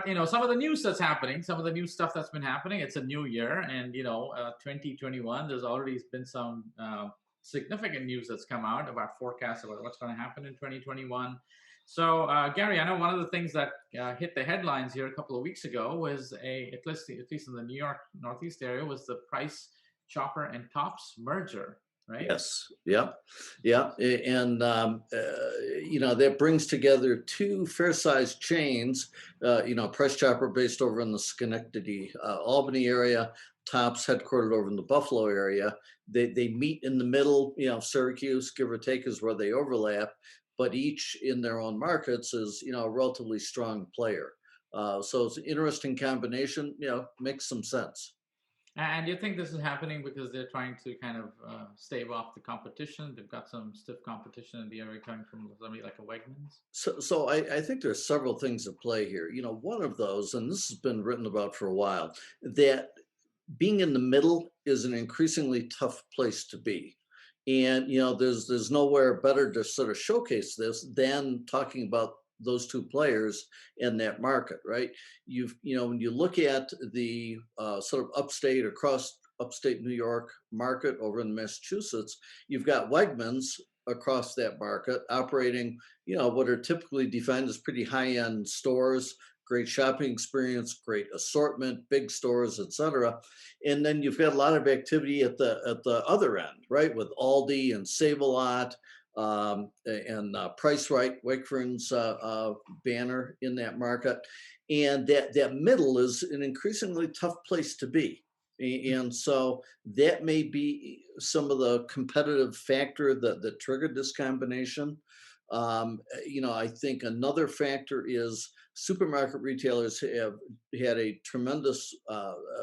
about some of the news that's happening, some of the new stuff that's been happening. It's a new year, and 2021. There's already been some significant news that's come out about forecasts about what's going to happen in 2021. So, Gary, I know one of the things that hit the headlines here a couple of weeks ago was at least in the New York Northeast area, was the Price Chopper and Tops merger, right? Yes. Yep. Yeah. And that brings together two fair-sized chains. Price Chopper based over in the Schenectady, Albany area. Tops headquartered over in the Buffalo area. They meet in the middle. Syracuse, give or take, is where they overlap. But each in their own markets is a relatively strong player. So it's an interesting combination. Makes some sense. And you think this is happening because they're trying to kind of stave off the competition? They've got some stiff competition in the area coming from somebody like a Wegmans. So I think there's several things at play here. One of those, and this has been written about for a while, that being in the middle is an increasingly tough place to be. And there's nowhere better to sort of showcase this than talking about those two players in that market, right? When you look at the sort of upstate across upstate New York market over in Massachusetts, you've got Wegmans across that market operating, what are typically defined as pretty high-end stores, great shopping experience, great assortment, big stores, etc. And then you've got a lot of activity at the other end, right, with Aldi and Save-A-Lot, and Price Right, Wakefern's banner in that market. And that middle is an increasingly tough place to be. And so that may be some of the competitive factor that triggered this combination. I think another factor is supermarket retailers have had a tremendous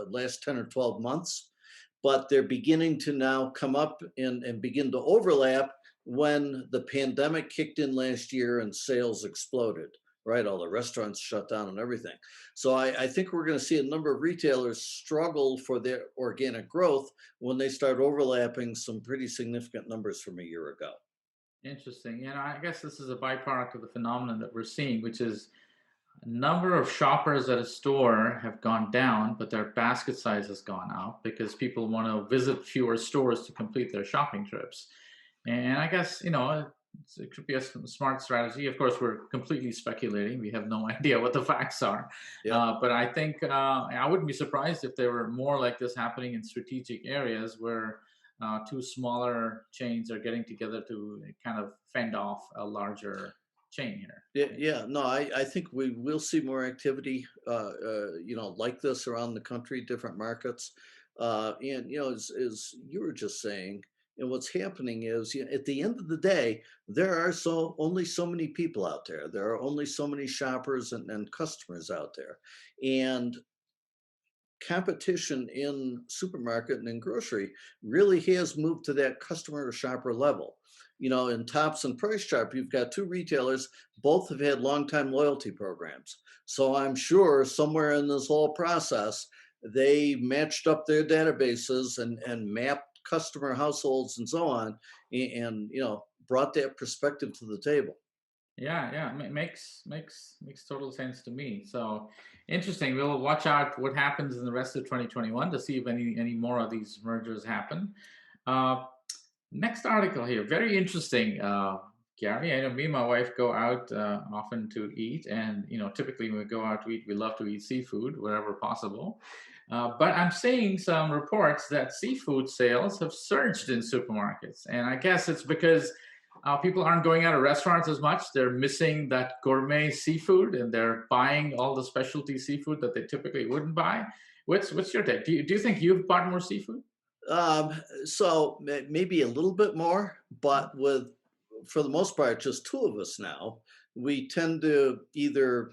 last 10 or 12 months, but they're beginning to now come up and begin to overlap when the pandemic kicked in last year and sales exploded, right? All the restaurants shut down and everything. So I think we're going to see a number of retailers struggle for their organic growth when they start overlapping some pretty significant numbers from a year ago. Interesting. I guess this is a byproduct of the phenomenon that we're seeing, which is a number of shoppers at a store have gone down, but their basket size has gone up because people want to visit fewer stores to complete their shopping trips. And I guess, it could be a smart strategy. Of course, we're completely speculating. We have no idea what the facts are. Yep. But I think I wouldn't be surprised if there were more like this happening in strategic areas where two smaller chains are getting together to kind of fend off a larger chain here. Yeah, Right? yeah, no, I think we will see more activity, like this around the country, different markets. And, as you were just saying, and what's happening is, at the end of the day, there are only so many people out there. There are only so many shoppers and customers out there. And competition in supermarket and in grocery really has moved to that customer or shopper level. In Tops and Price Chopper, you've got two retailers, both have had longtime loyalty programs. So I'm sure somewhere in this whole process, they matched up their databases and mapped customer households and so on, and brought that perspective to the table. Yeah, yeah, makes total sense to me. So interesting. We'll watch out what happens in the rest of 2021 to see if any more of these mergers happen. Uh, Next article here, very interesting. Gary, I know me and my wife go out often to eat, and typically when we go out to eat, we love to eat seafood wherever possible. But I'm seeing some reports that seafood sales have surged in supermarkets, and I guess it's because people aren't going out of restaurants as much. They're missing that gourmet seafood, and they're buying all the specialty seafood that they typically wouldn't buy. What's your take? Do you think you've bought more seafood? So maybe a little bit more, but for the most part, just two of us now. We tend to either,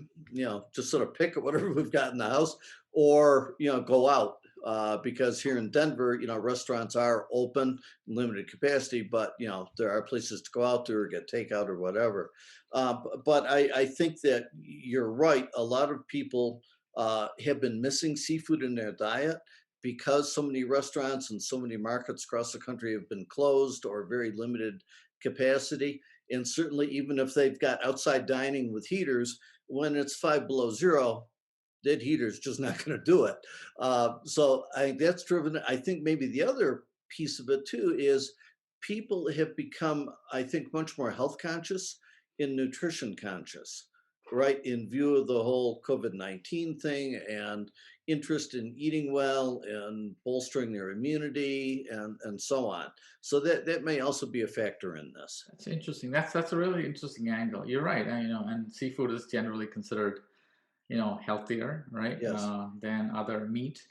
just sort of pick at whatever we've got in the house, or go out, because here in Denver, restaurants are open, limited capacity, but there are places to go out to or get takeout or whatever. But I think that you're right. A lot of people have been missing seafood in their diet because so many restaurants and so many markets across the country have been closed or very limited capacity. And certainly, even if they've got outside dining with heaters, when it's 5 below zero, Dead heater's just not going to do it. So I think that's driven. I think maybe the other piece of it too is people have become, I think, much more health conscious and nutrition conscious, right? In view of the whole COVID-19 thing and interest in eating well and bolstering their immunity and so on. So that may also be a factor in this. That's interesting. That's a really interesting angle. You're right. And seafood is generally considered, healthier, right, Yes. than other meat.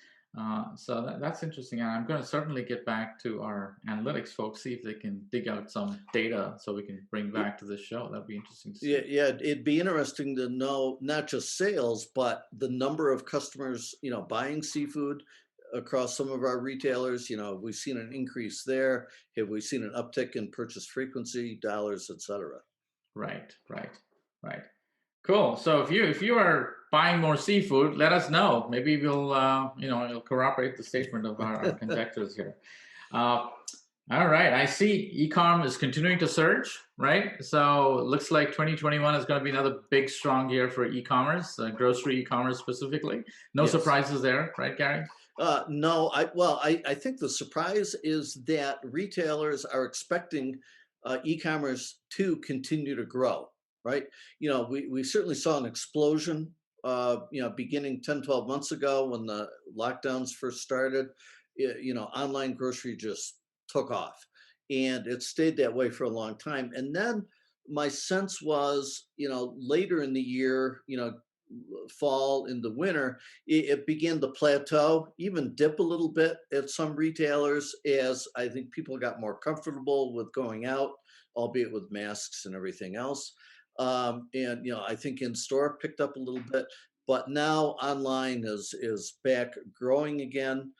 So that's interesting. And I'm going to certainly get back to our analytics folks, see if they can dig out some data so we can bring back to this show. That'd be interesting to Yeah, see. yeah, it'd be interesting to know not just sales, but the number of customers, buying seafood across some of our retailers. Have we seen an increase there? Have we seen an uptick in purchase frequency, dollars, et cetera? Right, right, right. Cool. So if you are buying more seafood, let us know. Maybe it'll corroborate the statement of our conjectures here. Uh, all right. I see e-com is continuing to surge, right? So it looks like 2021 is going to be another big, strong year for e-commerce, grocery e-commerce specifically. No Yes. surprises there, right, Gary? No, I think the surprise is that retailers are expecting e-commerce to continue to grow, right? We certainly saw an explosion, beginning 10, 12 months ago when the lockdowns first started. Online grocery just took off, and it stayed that way for a long time. And then my sense was, later in the year, fall into winter, it began to plateau, even dip a little bit at some retailers as I think people got more comfortable with going out, albeit with masks and everything else. And I think in store picked up a little bit, but now online is back growing again.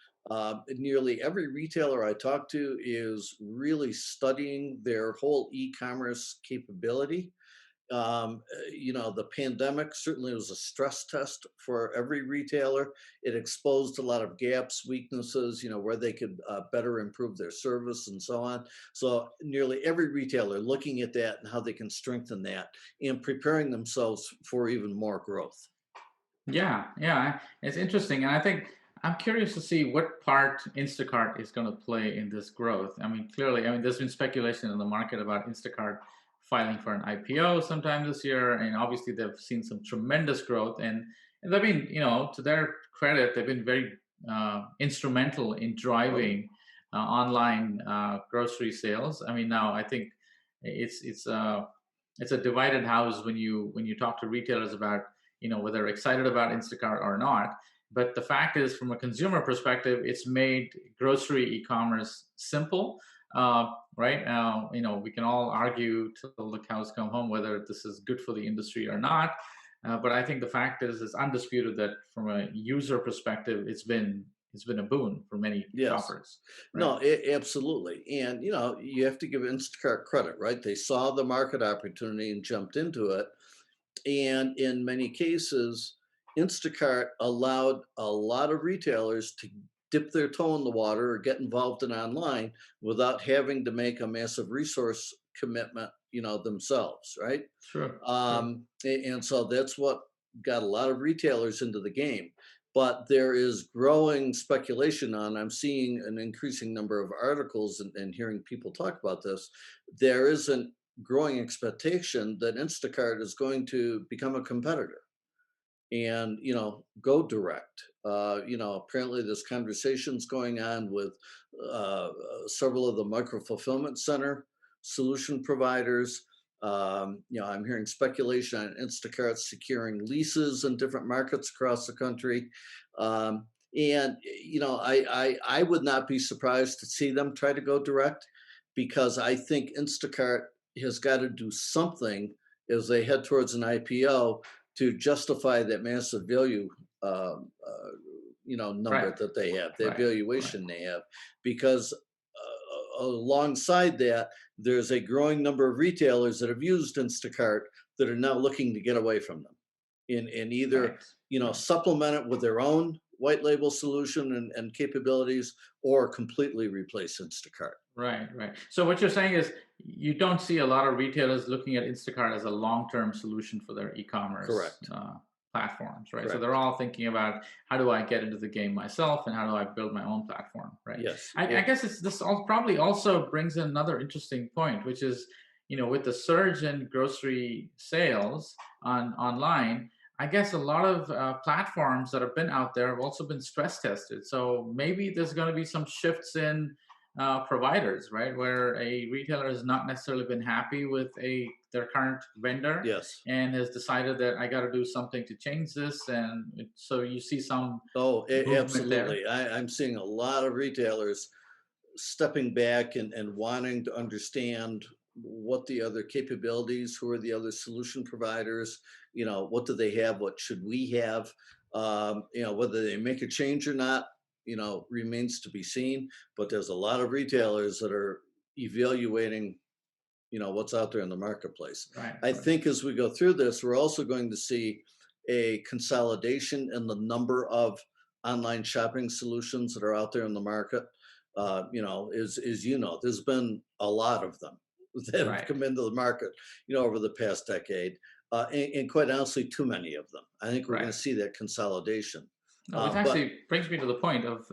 Nearly every retailer I talk to is really studying their whole e-commerce capability. The pandemic certainly was a stress test for every retailer. It exposed a lot of gaps, weaknesses, where they could better improve their service and so on. So nearly every retailer looking at that and how they can strengthen that and preparing themselves for even more growth. Yeah, yeah, it's interesting, and I think I'm curious to see what part Instacart is going to play in this growth. I mean, clearly, there's been speculation in the market about Instacart filing for an IPO sometime this year, and obviously they've seen some tremendous growth, and they've been, to their credit, they've been very instrumental in Oh, driving online grocery sales. I mean, now I think it's a divided house when you talk to retailers about whether they're excited about Instacart or not. But the fact is, from a consumer perspective, it's made grocery e-commerce simple. Right now, we can all argue till the cows come home whether this is good for the industry or not. But I think the fact is, it's undisputed that from a user perspective, it's been a boon for many yes. shoppers. Right. No, absolutely. And, you have to give Instacart credit, right? They saw the market opportunity and jumped into it. And in many cases, Instacart allowed a lot of retailers to dip their toe in the water or get involved in online without having to make a massive resource commitment, themselves, right? True. True. And so that's what got a lot of retailers into the game. But there is growing speculation on, I'm seeing an increasing number of articles and hearing people talk about this. There is a growing expectation that Instacart is going to become a competitor and go direct. Apparently there's conversations going on with several of the micro fulfillment center solution providers. I'm hearing speculation on Instacart securing leases in different markets across the country. And I would not be surprised to see them try to go direct, because I think Instacart has got to do something as they head towards an IPO to justify that massive value, number Right. that they have, that Right. Right. valuation they have, because alongside that, there's a growing number of retailers that have used Instacart that are now looking to get away from them, and either Right. Right. supplement it with their own white label solution and capabilities, or completely replace Instacart. Right, right. So what you're saying is you don't see a lot of retailers looking at Instacart as a long-term solution for their e-commerce Correct. platforms, right? So they're Correct. all thinking about how do I get into the game myself and how do I build my own platform, right? Yes. I guess this probably also brings in another interesting point, which is, with the surge in grocery sales online, I guess a lot of platforms that have been out there have also been stress tested. So maybe there's going to be some shifts in providers, right? Where a retailer has not necessarily been happy with their current vendor Yes. and has decided that I got to do something to change this, and so you see some Oh, movement there. absolutely. I'm seeing a lot of retailers stepping back and wanting to understand what the other capabilities, who are the other solution providers, what do they have, what should we have, whether they make a change or not, remains to be seen. But there's a lot of retailers that are evaluating, what's out there in the marketplace. Right, I right, think as we go through this, we're also going to see a consolidation in the number of online shopping solutions that are out there in the market. There's been a lot of them that have right. come into the market, over the past decade, and quite honestly, too many of them. I think we're going Right. to see that consolidation. No, which But actually brings me to the point of,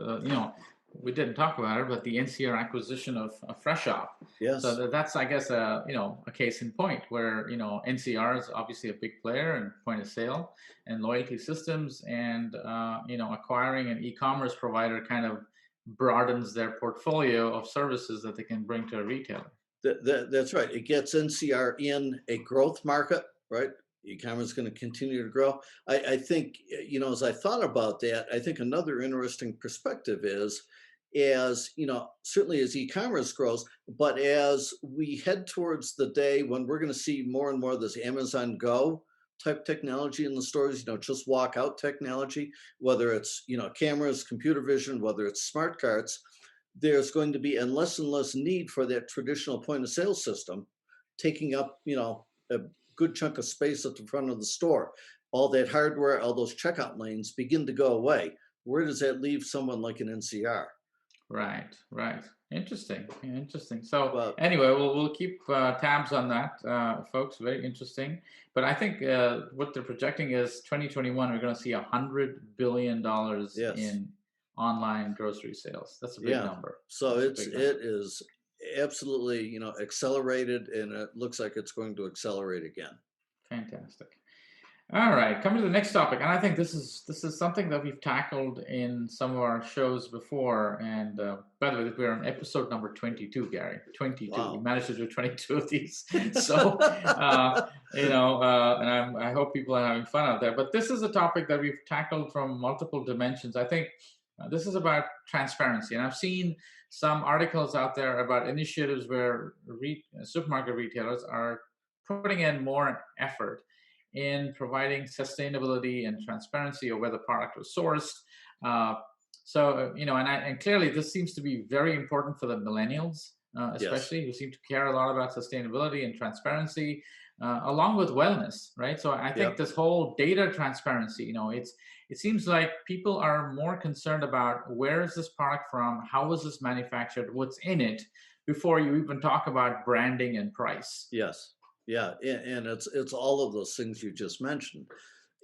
we didn't talk about it, but the NCR acquisition of Fresh Shop. So yes, that's, I guess, a case in point where, NCR is obviously a big player in point of sale and loyalty systems, and, acquiring an e-commerce provider kind of broadens their portfolio of services that they can bring to a retailer. that's right. It gets NCR in a growth market, right? E-commerce is going to continue to grow. I think, as I thought about that, I think another interesting perspective is, as certainly as e-commerce grows, but as we head towards the day when we're going to see more and more of this Amazon Go type technology in the stores, just walk out technology, whether it's, cameras, computer vision, whether it's smart carts, there's going to be and less need for that traditional point of sale system taking up, a good chunk of space at the front of the store. All that hardware, all those checkout lanes begin to go away. Where does that leave someone like an NCR? Right, right. Interesting, interesting. So Well, anyway, we'll keep tabs on that, folks. Very interesting. But I think what they're projecting is 2021. We're going to see $100 billion yes, in online grocery sales. That's a big yeah. number. So That's a it big number. is absolutely, accelerated, and it looks like it's going to accelerate again. Fantastic. All right, coming to the next topic, and I think this is something that we've tackled in some of our shows before. And by the way, we're on episode number 22, Gary. 22. We Wow. managed to do 22 of these. So, and I hope people are having fun out there. But this is a topic that we've tackled from multiple dimensions. I think this is about transparency, and I've seen some articles out there about initiatives where supermarket retailers are putting in more effort in providing sustainability and transparency of where the product was sourced. Uh, and clearly this seems to be very important for the millennials, Yes. especially, who seem to care a lot about sustainability and transparency, along with wellness, right? So I think Yep. this whole data transparency, it seems like people are more concerned about where is this product from, how was this manufactured, what's in it, before you even talk about branding and price. Yes. Yeah. And it's all of those things you just mentioned.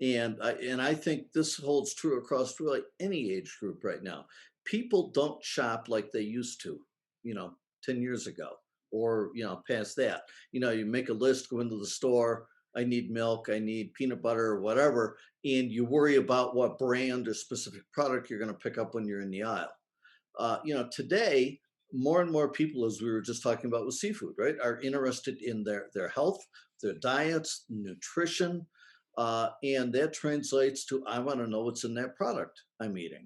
And I think this holds true across really any age group right now. People don't shop like they used to, you know, 10 years ago, or, past that. You make a list, go into the store, I need milk, I need peanut butter, or whatever, and you worry about what brand or specific product you're going to pick up when you're in the aisle. Today, more and more people, as we were just talking about with seafood, right, are interested in their health, their diets, nutrition, and that translates to, I want to know what's in that product I'm eating.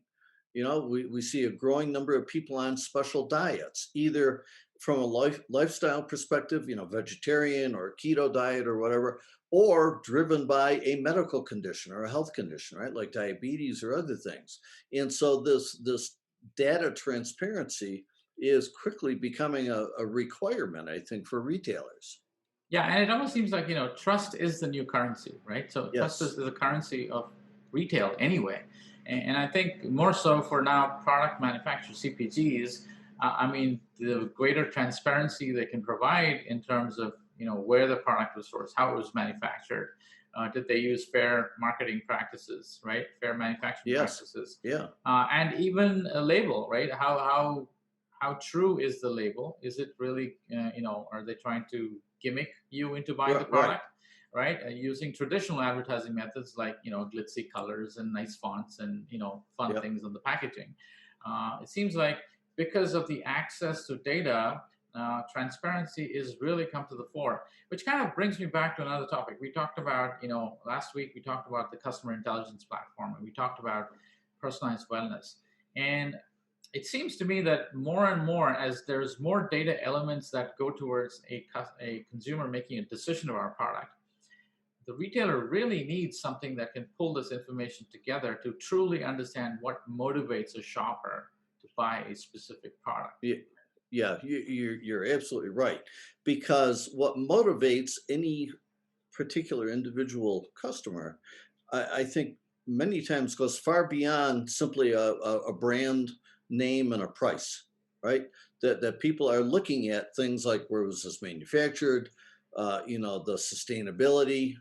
We see a growing number of people on special diets, either from a lifestyle perspective, vegetarian or keto diet or whatever, or driven by a medical condition or a health condition, right, like diabetes or other things. And so this data transparency is quickly becoming a requirement, I think, for retailers. Yeah, and it almost seems like, trust is the new currency, right? So trust is Yes. the currency of retail anyway. And I think more so for now product manufacturers, CPGs. I mean, the greater transparency they can provide in terms of, where the product was sourced, how it was manufactured, Did they use fair marketing practices, right? Fair manufacturing Yes. practices, Yeah. and even a label, right? How true is the label? Is it really, are they trying to gimmick you into buying the Right. Right. product, right? Using traditional advertising methods like glitzy colors and nice fonts and fun Yeah. things on the packaging. It seems like because of the access to data, transparency is really come to the fore, which kind of brings me back to another topic. We talked about, last week we talked about the customer intelligence platform, and we talked about personalized wellness. And it seems to me that more and more, as there's more data elements that go towards a consumer making a decision of our product, the retailer really needs something that can pull this information together to truly understand what motivates a shopper to buy a specific product. Yeah. Yeah. You're absolutely right. Because what motivates any particular individual customer, I think many times goes far beyond simply a brand name and a price, right? That people are looking at things like where was this manufactured, the sustainability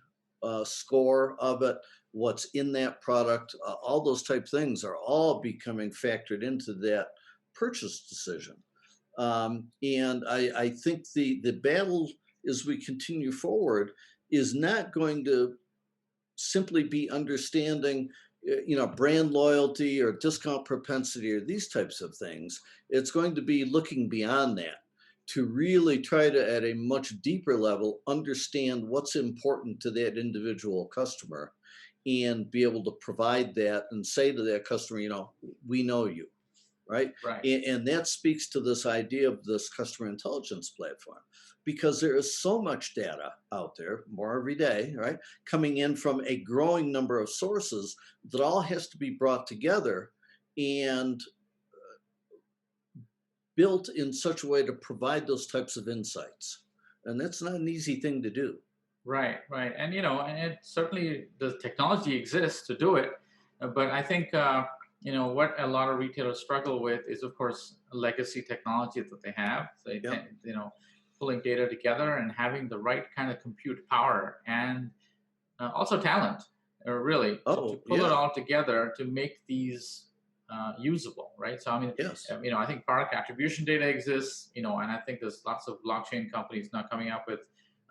score of it, what's in that product, all those type things are all becoming factored into that purchase decision. And I think the battle as we continue forward is not going to simply be understanding brand loyalty or discount propensity or these types of things. It's going to be looking beyond that to really try to at a much deeper level understand what's important to that individual customer and be able to provide that and say to that customer, we know you, right? Right. And that speaks to this idea of this customer intelligence platform because there is so much data out there, more every day, right? Coming in from a growing number of sources that all has to be brought together and built in such a way to provide those types of insights. And that's not an easy thing to do. Right, right, and and it certainly the technology exists to do it, but I think what a lot of retailers struggle with is, of course, legacy technology that they have. They Yeah. tend, pulling data together and having the right kind of compute power and also talent, really, to Oh, pull it yeah. all together to make these usable, right? So, I mean, Yes. I think product attribution data exists, and I think there's lots of blockchain companies now coming up with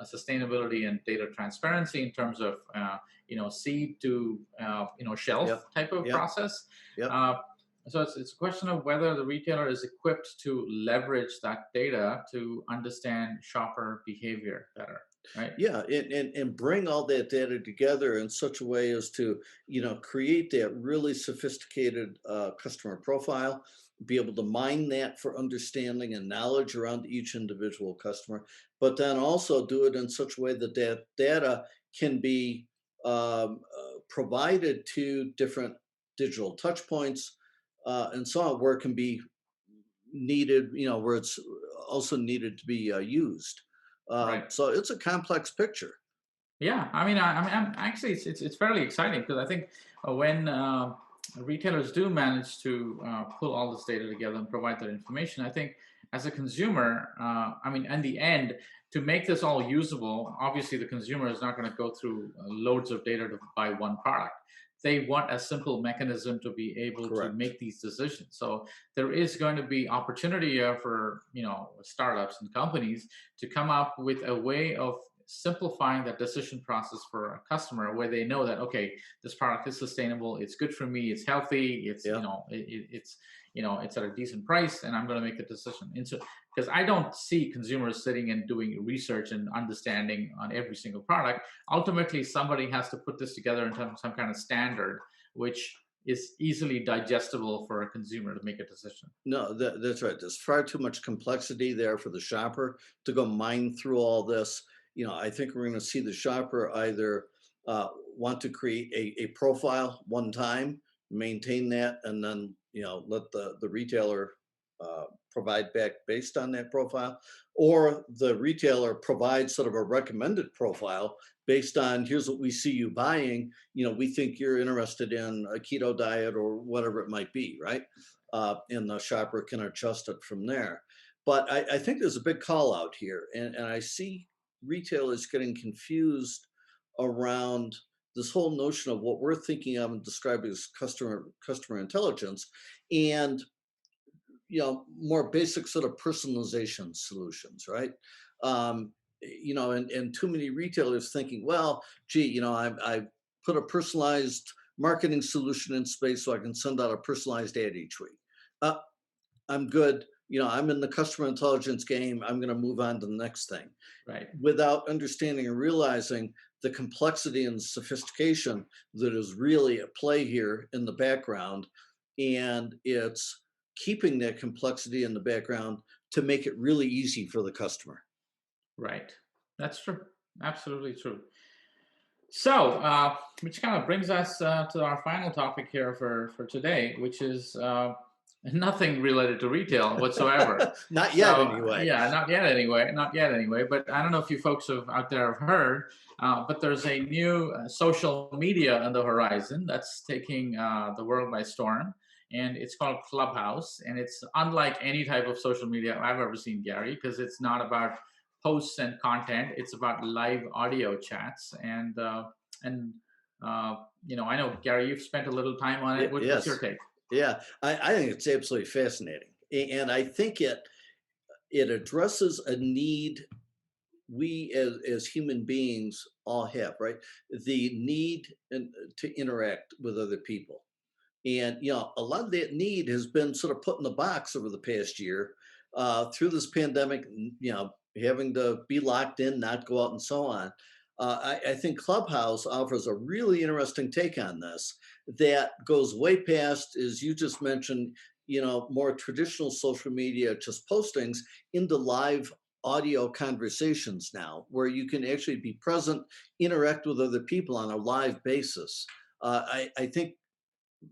sustainability and data transparency in terms of, seed to, Yep. shelf type of Yep. process. Yep. Uh, so it's a question of whether the retailer is equipped to leverage that data to understand shopper behavior better, right? Yeah, and bring all that data together in such a way as to, create that really sophisticated customer profile, be able to mine that for understanding and knowledge around each individual customer, but then also do it in such a way that that data can be provided to different digital touch points and so on, where it can be needed, where it's also needed to be used. Right. So it's a complex picture. Yeah, I'm actually it's fairly exciting because I think when retailers do manage to pull all this data together and provide that information, I think as a consumer, in the end, to make this all usable, obviously the consumer is not going to go through loads of data to buy one product. They want a simple mechanism to be able to Correct. make these decisions. So there is going to be opportunity for startups and companies to come up with a way of simplifying that decision process for a customer where they know that, okay, this product is sustainable, it's good for me, it's healthy, it's Yeah. it's at a decent price, and I'm going to make the decision. And so, because I don't see consumers sitting and doing research and understanding on every single product, ultimately somebody has to put this together in terms of some kind of standard which is easily digestible for a consumer to make a decision. No, that's right. There's far too much complexity there for the shopper to go mine through all this. I think we're going to see the shopper either want to create a profile one time, maintain that, and then let the retailer provide back based on that profile, or the retailer provides sort of a recommended profile based on here's what we see you buying. We think you're interested in a keto diet or whatever it might be, right? And the shopper can adjust it from there. But I think there's a big call out here, and I see retailers getting confused around this whole notion of what we're thinking of and describing as customer intelligence, and more basic sort of personalization solutions, right? And too many retailers thinking, well, gee, I put a personalized marketing solution in space so I can send out a personalized ad each week. uh, I'm good. I'm in the customer intelligence game. I'm going to move on to the next thing Right. without understanding and realizing the complexity and sophistication that is really at play here in the background. And it's keeping that complexity in the background to make it really easy for the customer. Right. That's true. Absolutely true. So, which kind of brings us to our final topic here for today, which is nothing related to retail whatsoever. Not yet, So, anyway. yeah, not yet anyway, not yet anyway. But I don't know if you folks out there have heard, but there's a new social media on the horizon that's taking the world by storm, and it's called Clubhouse, and it's unlike any type of social media I've ever seen, Gary, because it's not about posts and content. It's about live audio chats, and I know, Gary, you've spent a little time on it. What's your Yes. take? Yeah. I think it's absolutely fascinating. And I think it addresses a need we as human beings all have, right? The need to interact with other people. And a lot of that need has been sort of put in the box over the past year through this pandemic. Having to be locked in, not go out, and so on. I think Clubhouse offers a really interesting take on this that goes way past, as you just mentioned, more traditional social media, just postings, into live audio conversations now, where you can actually be present, interact with other people on a live basis. I think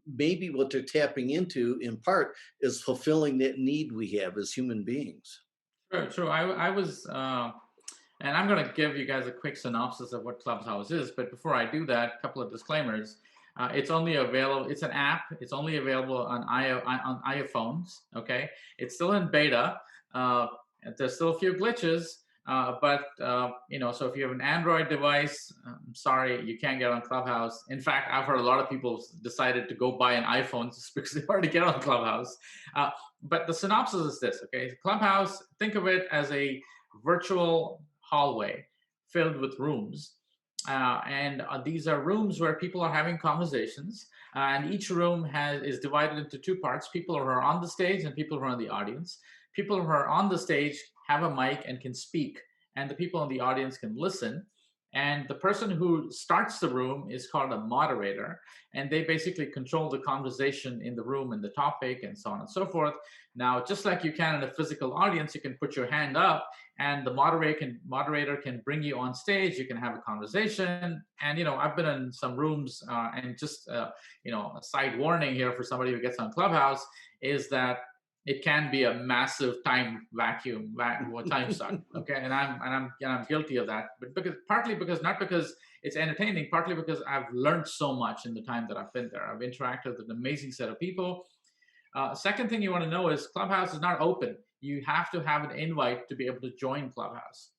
maybe what they're tapping into in part is fulfilling that need we have as human beings. True, true. I was, and I'm going to give you guys a quick synopsis of what Clubhouse is. But before I do that, a couple of disclaimers. It's only available. It's an app. It's only available on iPhones. Okay, it's still in beta. Uh, there's still a few glitches. But so if you have an Android device, I'm sorry, you can't get on Clubhouse. In fact, I've heard a lot of people decided to go buy an iPhone just because they already get on Clubhouse. But the synopsis is this, okay? Clubhouse, think of it as a virtual hallway filled with rooms. And these are rooms where people are having conversations. And each room is divided into two parts: people who are on the stage and people who are in the audience. People who are on the stage have a mic and can speak, and the people in the audience can listen. And the person who starts the room is called a moderator, and they basically control the conversation in the room and the topic and so on and so forth. Now, just like you can in a physical audience, you can put your hand up, and the moderator can bring you on stage. You can have a conversation. And I've been in some rooms, and just a side warning here for somebody who gets on Clubhouse is that it can be a massive time vacuum, time suck. Okay, and I'm guilty of that. But partly because not because it's entertaining, partly because I've learned so much in the time that I've been there. I've interacted with an amazing set of people. Second thing you want to know is Clubhouse is not open. You have to have an invite to be able to join Clubhouse.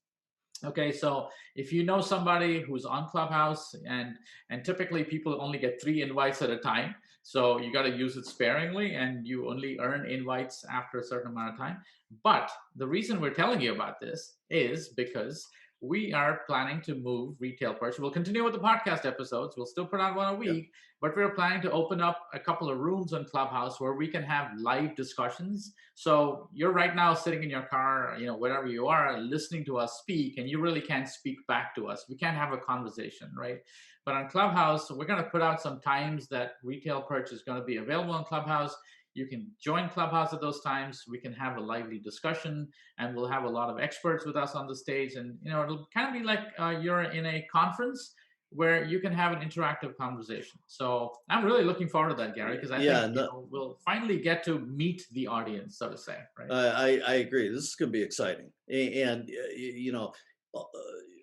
Okay, so if you know somebody who's on Clubhouse, and typically people only get 3 invites at a time, so you got to use it sparingly, and you only earn invites after a certain amount of time. But the reason we're telling you about this is because we are planning to move retail purchase. We'll continue with the podcast episodes. We'll still put out one a Yeah. week, but we're planning to open up a couple of rooms on Clubhouse where we can have live discussions. So you're right now sitting in your car, wherever you are, listening to us speak, and you really can't speak back to us. We can't have a conversation, right? But on Clubhouse, we're going to put out some times that retail purchase is going to be available on Clubhouse. You can join Clubhouse at those times. We can have a lively discussion, and we'll have a lot of experts with us on the stage. And it'll kind of be like you're in a conference where you can have an interactive conversation. So I'm really looking forward to that, Gary, because I think Yeah, no, we'll finally get to meet the audience, so to say, right? I agree. This is going to be exciting. And, uh,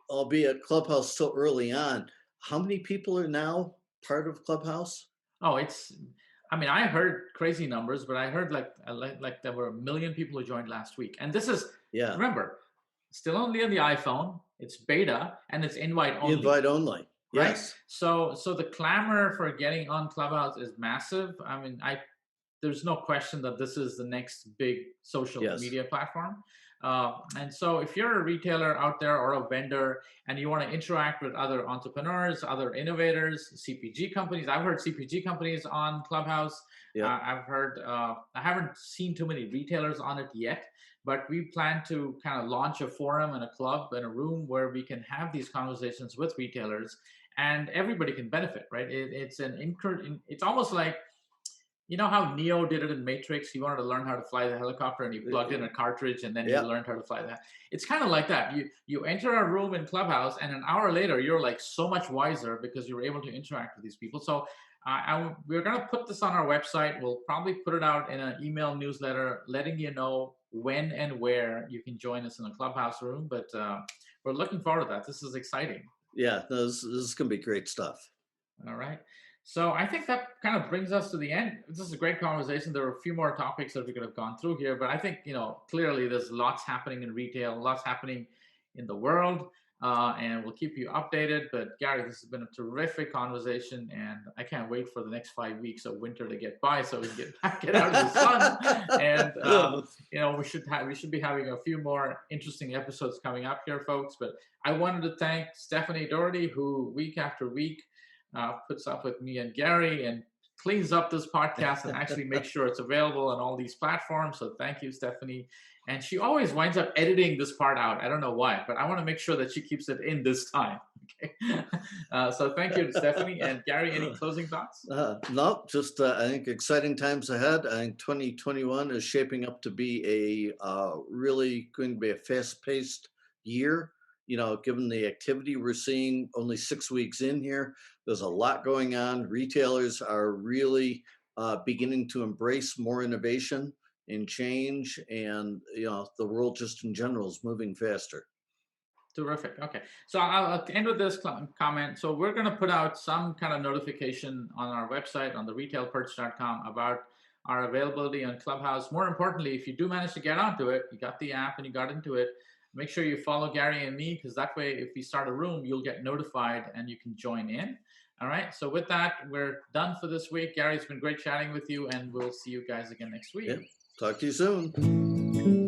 albeit Clubhouse so early on, how many people are now part of Clubhouse? Oh, I mean, I heard crazy numbers, but I heard like there were 1 million people who joined last week. And this is, Yeah. remember, Still only on the iPhone. It's beta and it's invite only, Invite only. right? Yes. So the clamor for getting on Clubhouse is massive. I mean, I there's no question that this is the next big social Yes. media platform. And so, if you're a retailer out there or a vendor and you want to interact with other entrepreneurs, other innovators, CPG companies, I've heard CPG companies on Clubhouse. Yep. I've heard, I haven't seen too many retailers on it yet, but we plan to kind of launch a forum and a club and a room where we can have these conversations with retailers and everybody can benefit, right? It's almost like, you know how Neo did it in Matrix? He wanted to learn how to fly the helicopter, and he plugged in a cartridge, and then he Yep. learned how to fly that. It's kind of like that. You enter a room in Clubhouse, and an hour later, you're like so much wiser because you're able to interact with these people. So we're going to put this on our website. We'll probably put it out in an email newsletter, letting you know when and where you can join us in the Clubhouse room. But we're looking forward to that. This is exciting. Yeah. No, this is going to be great stuff. All right. So I think that kind of brings us to the end. This is a great conversation. There are a few more topics that we could have gone through here, but I think, clearly there's lots happening in retail, lots happening in the world, and we'll keep you updated. But Gary, this has been a terrific conversation, and I can't wait for the next 5 weeks of winter to get by so we can get out of the sun. And we should be having a few more interesting episodes coming up here, folks. But I wanted to thank Stephanie Doherty, who week after week puts up with me and Gary and cleans up this podcast and actually makes sure it's available on all these platforms. So thank you, Stephanie. And she always winds up editing this part out. I don't know why, but I want to make sure that she keeps it in this time. Okay. So thank you, Stephanie. And Gary, any closing thoughts? No, just I think exciting times ahead. I think 2021 is shaping up to be really going to be a fast-paced year. Given the activity we're seeing only 6 weeks in here, there's a lot going on. Retailers are really beginning to embrace more innovation and change, and the world just in general is moving faster. Terrific. Okay. So I'll end with this comment. So we're going to put out some kind of notification on our website, on the retailperch.com, about our availability on Clubhouse. More importantly, if you do manage to get onto it, you got the app and you got into it, make sure you follow Gary and me, because that way, if we start a room, you'll get notified and you can join in. All right. So with that, we're done for this week. Gary, it's been great chatting with you, and we'll see you guys again next week. Yep. Talk to you soon.